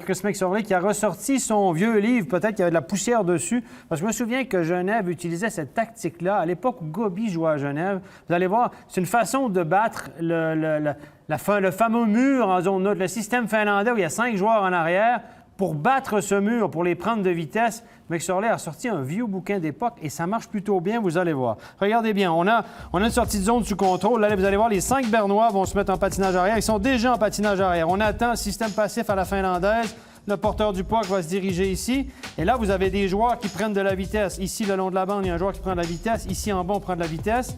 Chris McSorley qui a ressorti son vieux livre. Peut-être qu'il y avait de la poussière dessus. Parce que je me souviens que Genève utilisait cette tactique-là à l'époque où Gobi jouait à Genève. Vous allez voir, c'est une façon de battre le fameux mur en zone neutre, le système finlandais où il y a 5 joueurs en arrière. Pour battre ce mur, pour les prendre de vitesse, McSorley a sorti un vieux bouquin d'époque et ça marche plutôt bien, vous allez voir. Regardez bien, on a une sortie de zone sous contrôle. Là, vous allez voir, les 5 Bernois vont se mettre en patinage arrière. Ils sont déjà en patinage arrière. On attend système passif à la finlandaise. Le porteur du puck va se diriger ici. Et là, vous avez des joueurs qui prennent de la vitesse. Ici, le long de la bande, il y a un joueur qui prend de la vitesse. Ici, en bas, on prend de la vitesse.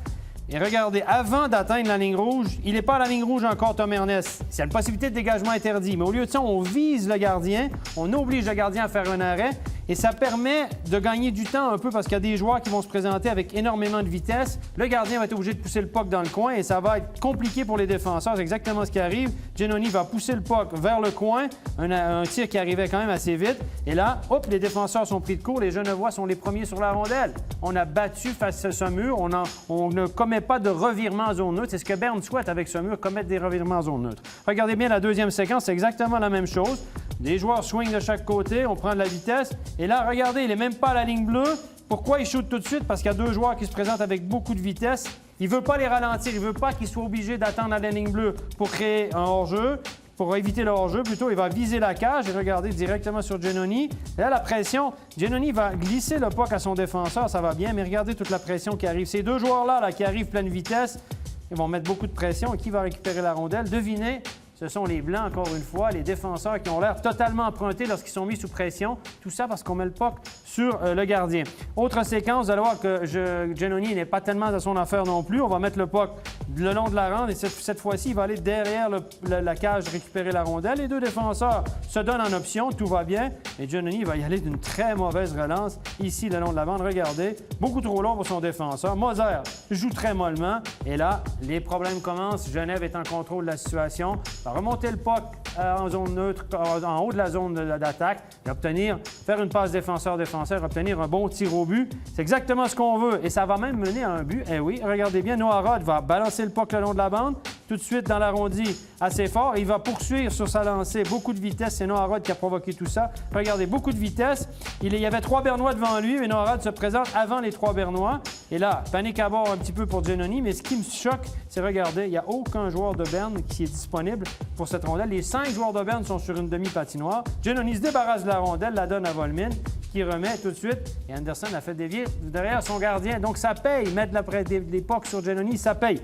Et regardez, avant d'atteindre la ligne rouge, il n'est pas à la ligne rouge encore, Tom Ernest. Il y a une possibilité de dégagement interdit. Mais au lieu de ça, on vise le gardien, on oblige le gardien à faire un arrêt. Et ça permet de gagner du temps un peu parce qu'il y a des joueurs qui vont se présenter avec énormément de vitesse. Le gardien va être obligé de pousser le puck dans le coin et ça va être compliqué pour les défenseurs. C'est exactement ce qui arrive. Giannoni va pousser le puck vers le coin, un tir qui arrivait quand même assez vite. Et là, hop, les défenseurs sont pris de court. Les Genevois sont les premiers sur la rondelle. On a battu face à ce mur. On ne commet pas de revirement en zone neutre. C'est ce que Berne souhaite avec ce mur, commettre des revirements en zone neutre. Regardez bien la deuxième séquence, c'est exactement la même chose. Les joueurs swingent de chaque côté, on prend de la vitesse. Et là, regardez, il n'est même pas à la ligne bleue. Pourquoi il shoot tout de suite? Parce qu'il y a 2 joueurs qui se présentent avec beaucoup de vitesse. Il ne veut pas les ralentir, il ne veut pas qu'ils soient obligés d'attendre à la ligne bleue pour créer un hors-jeu. Pour éviter le hors-jeu, plutôt, il va viser la cage et regarder directement sur Giannoni. Et là, la pression, Giannoni va glisser le puck à son défenseur, ça va bien, mais regardez toute la pression qui arrive. Ces 2 joueurs-là qui arrivent pleine vitesse, ils vont mettre beaucoup de pression. Et qui va récupérer la rondelle? Devinez. Ce sont les Blancs, encore une fois, les défenseurs qui ont l'air totalement empruntés lorsqu'ils sont mis sous pression. Tout ça parce qu'on met le puck sur le gardien. Autre séquence, vous allez voir que Giannoni n'est pas tellement à son affaire non plus. On va mettre le puck le long de la rande et cette fois-ci, il va aller derrière la cage récupérer la rondelle. Les 2 défenseurs se donnent en option, tout va bien. Et Giannoni va y aller d'une très mauvaise relance ici le long de la bande. Regardez, beaucoup trop long pour son défenseur. Moser joue très mollement. Et là, les problèmes commencent. Genève est en contrôle de la situation. Va remonter le puck en zone neutre, en haut de la zone d'attaque et faire une passe défenseur-défenseur, obtenir un bon tir au but. C'est exactement ce qu'on veut et ça va même mener à un but. Eh oui, regardez bien, Noah Rod va balancer le puck le long de la bande, tout de suite dans l'arrondi assez fort. Il va poursuivre sur sa lancée, beaucoup de vitesse. C'est Noah Rod qui a provoqué tout ça. Regardez, beaucoup de vitesse. Il y avait 3 Bernois devant lui et Noah Rod se présente avant les 3 Bernois. Et là, panique à bord un petit peu pour Giannoni, mais ce qui me choque, c'est regardez, il n'y a aucun joueur de Berne qui est disponible pour cette rondelle. Les 5 joueurs de Berne sont sur une demi-patinoire. Giannoni se débarrasse de la rondelle, la donne à Volmin, qui remet tout de suite. Et Anderson a fait dévier derrière son gardien. Donc ça paye. Mettre des pucks sur Giannoni, ça paye.